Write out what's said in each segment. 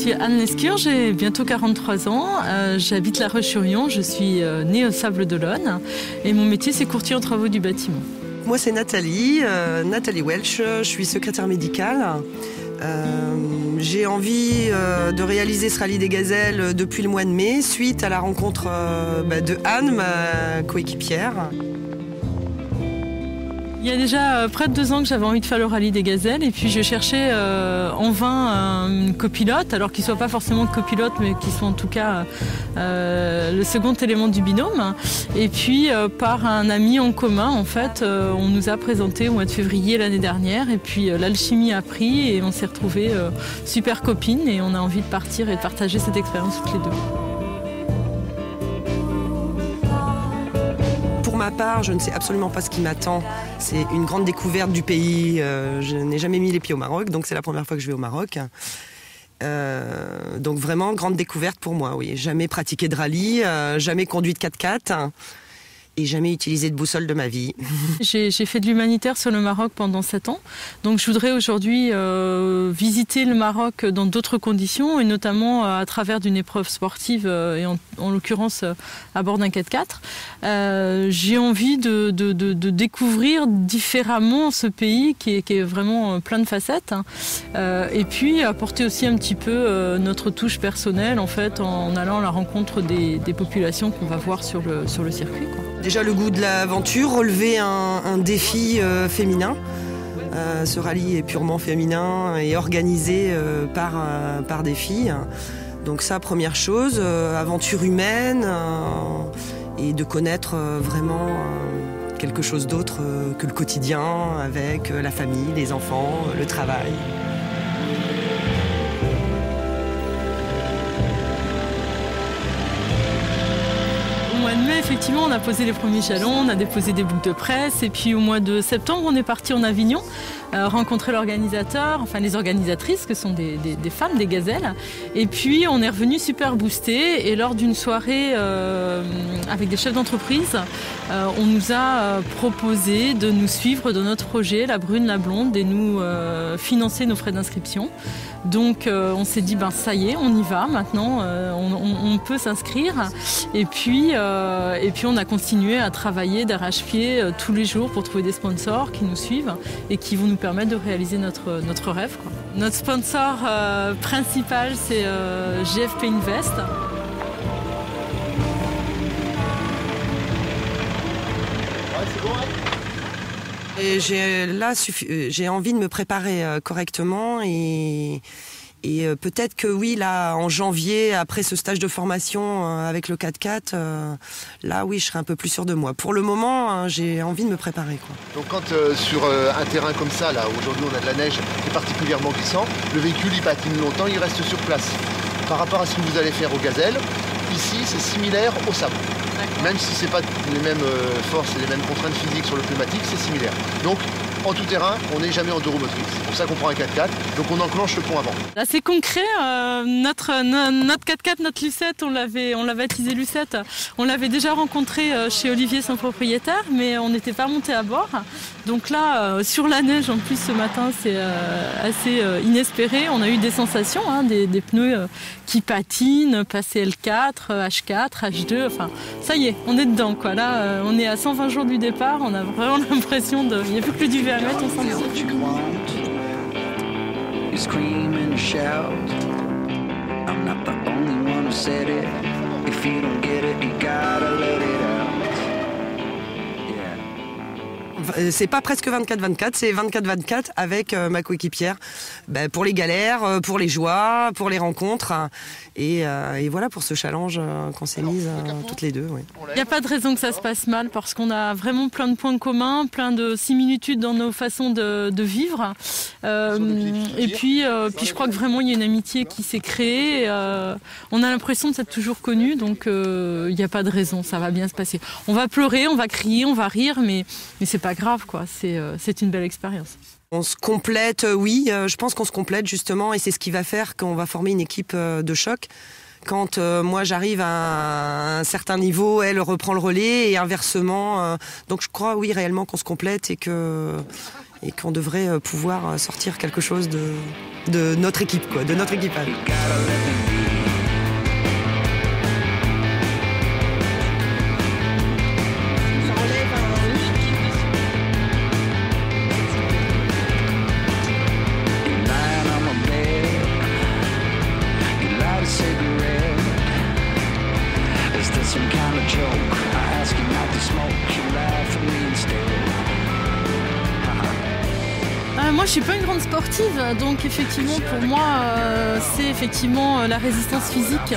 suis Anne Lescure, j'ai bientôt 43 ans. J'habite La Roche-sur-Yon, je suis née au Sable d'Olonne et mon métier c'est courtier en travaux du bâtiment. Moi c'est Nathalie Welch, je suis secrétaire médicale. J'ai envie de réaliser ce rallye des gazelles depuis le mois de mai, suite à la rencontre de Anne, ma coéquipière. Il y a déjà près de 2 ans que j'avais envie de faire le rallye des gazelles et puis je cherchais en vain une copilote, alors qu'il ne soit pas forcément copilote mais qu'il soit en tout cas le second élément du binôme. Et puis par un ami en commun en fait, on nous a présenté au mois de février l'année dernière et puis l'alchimie a pris et on s'est retrouvés super copines et on a envie de partir et de partager cette expérience toutes les deux. Pour ma part, je ne sais absolument pas ce qui m'attend. C'est une grande découverte du pays. Je n'ai jamais mis les pieds au Maroc, donc c'est la première fois que je vais au Maroc. Donc vraiment, grande découverte pour moi, oui. Jamais pratiqué de rallye, jamais conduit de 4x4 et jamais utilisé de boussole de ma vie. J'ai fait de l'humanitaire sur le Maroc pendant 7 ans. Donc je voudrais aujourd'hui visiter le Maroc dans d'autres conditions et notamment à travers d'une épreuve sportive et en l'occurrence à bord d'un 4x4. J'ai envie de découvrir différemment ce pays qui est vraiment plein de facettes. Et puis apporter aussi un petit peu notre touche personnelle en fait en allant à la rencontre des populations qu'on va voir sur le circuit, quoi. Déjà le goût de l'aventure, relever un défi féminin. Ce rallye est purement féminin et organisé par des filles. Donc ça, première chose, aventure humaine et de connaître vraiment quelque chose d'autre que le quotidien avec la famille, les enfants, le travail. Mais effectivement, on a posé les premiers jalons, on a déposé des boucles de presse et puis au mois de septembre, on est parti en Avignon rencontrer l'organisateur, enfin les organisatrices que sont des femmes, des gazelles. Et puis on est revenu super boosté et lors d'une soirée avec des chefs d'entreprise, on nous a proposé de nous suivre dans notre projet, la brune, la blonde, et nous financer nos frais d'inscription. Donc on s'est dit ça y est, on y va maintenant, on peut s'inscrire. Et puis on a continué à travailler d'arrache-pied tous les jours pour trouver des sponsors qui nous suivent et qui vont nous permettre de réaliser notre rêve, quoi. Notre sponsor principal c'est GFP Invest. Et j'ai envie de me préparer correctement et peut-être que oui, là, en janvier, après ce stage de formation avec le 4x4, là, oui, je serai un peu plus sûre de moi. Pour le moment, j'ai envie de me préparer, quoi. Donc quand sur un terrain comme ça, là, aujourd'hui on a de la neige qui est particulièrement glissant, le véhicule il patine longtemps, il reste sur place. Par rapport à ce que vous allez faire aux gazelles, ici c'est similaire au sable. Même si c'est pas les mêmes forces et les mêmes contraintes physiques sur le pneumatique, c'est similaire. Donc en tout terrain, on n'est jamais en deux roues motrices. C'est pour ça qu'on prend un 4x4, donc on enclenche le pont avant. Là c'est concret, notre 4x4, notre Lucette, on l'a baptisé Lucette. On l'avait déjà rencontré chez Olivier, son propriétaire, mais on n'était pas monté à bord. Donc là, sur la neige, en plus ce matin, c'est assez inespéré. On a eu des sensations, des pneus qui patinent, passer L4, H4, H2, enfin ça y est, on est dedans, quoi. Là, on est à 120 jours du départ, on a vraiment l'impression de... Il n'y a plus que le duvet à mettre, on s'en va. C'est pas presque 24-24, c'est 24-24 avec ma coéquipière pour les galères, pour les joies, pour les rencontres et voilà pour ce challenge qu'on s'est mise toutes les deux. Oui. Il n'y a pas de raison que ça se passe mal parce qu'on a vraiment plein de points communs, plein de similitudes dans nos façons de vivre. Et puis je crois que vraiment il y a une amitié qui s'est créée. On a l'impression de s'être toujours connus, donc il n'y a pas de raison, ça va bien se passer. On va pleurer, on va crier, on va rire, mais c'est pas grave, quoi. C'est une belle expérience. On se complète, oui, je pense qu'on se complète justement et c'est ce qui va faire qu'on va former une équipe de choc. Quand moi j'arrive à un certain niveau, elle reprend le relais et inversement. Donc je crois oui réellement qu'on se complète et que et qu'on devrait pouvoir sortir quelque chose de notre équipe, quoi, de notre équipage. Moi, je suis pas une grande sportive, donc effectivement pour moi c'est effectivement la résistance physique,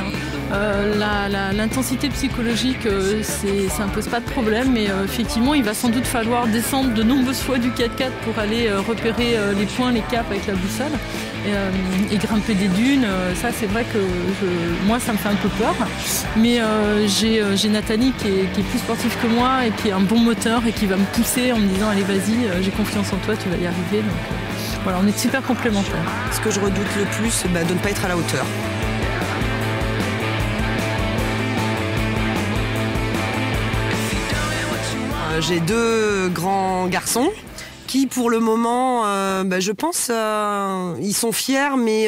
l'intensité psychologique, ça ne pose pas de problème, mais effectivement il va sans doute falloir descendre de nombreuses fois du 4x4 pour aller repérer les points, les caps avec la boussole et grimper des dunes. Ça c'est vrai que moi ça me fait un peu peur, mais j'ai Nathalie qui est plus sportive que moi et qui a un bon moteur et qui va me pousser en me disant allez vas-y, j'ai confiance en toi, tu vas y arriver. Donc, voilà, on est super complémentaires. Ce que je redoute le plus, de ne pas être à la hauteur. J'ai 2 grands garçons qui, pour le moment, je pense, ils sont fiers, mais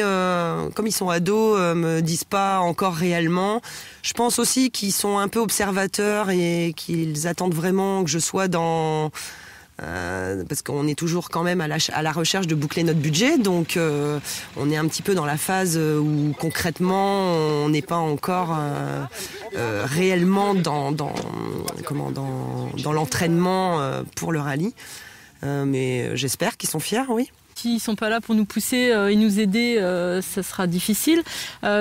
comme ils sont ados, me disent pas encore réellement. Je pense aussi qu'ils sont un peu observateurs et qu'ils attendent vraiment que je sois dans... parce qu'on est toujours quand même à la recherche de boucler notre budget, donc on est un petit peu dans la phase où concrètement on n'est pas encore réellement dans l'entraînement pour le rallye, mais j'espère qu'ils sont fiers, oui. S'ils ne sont pas là pour nous pousser et nous aider, ça sera difficile.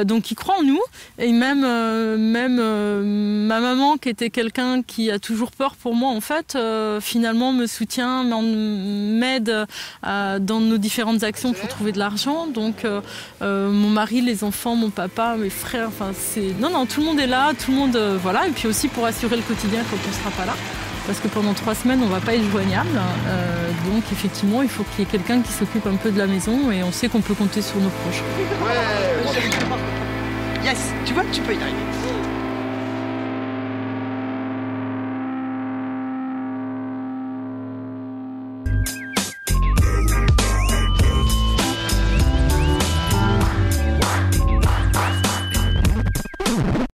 Donc ils croient en nous. Et même ma maman, qui était quelqu'un qui a toujours peur pour moi, en fait, finalement me soutient, m'aide dans nos différentes actions pour trouver de l'argent. Donc mon mari, les enfants, mon papa, mes frères, tout le monde est là, tout le monde, voilà. Et puis aussi pour assurer le quotidien quand on ne sera pas là. Parce que pendant 3 semaines, on ne va pas être joignable. Donc effectivement, il faut qu'il y ait quelqu'un qui s'occupe un peu de la maison et on sait qu'on peut compter sur nos proches. Ouais, yes, tu vois, tu peux y arriver.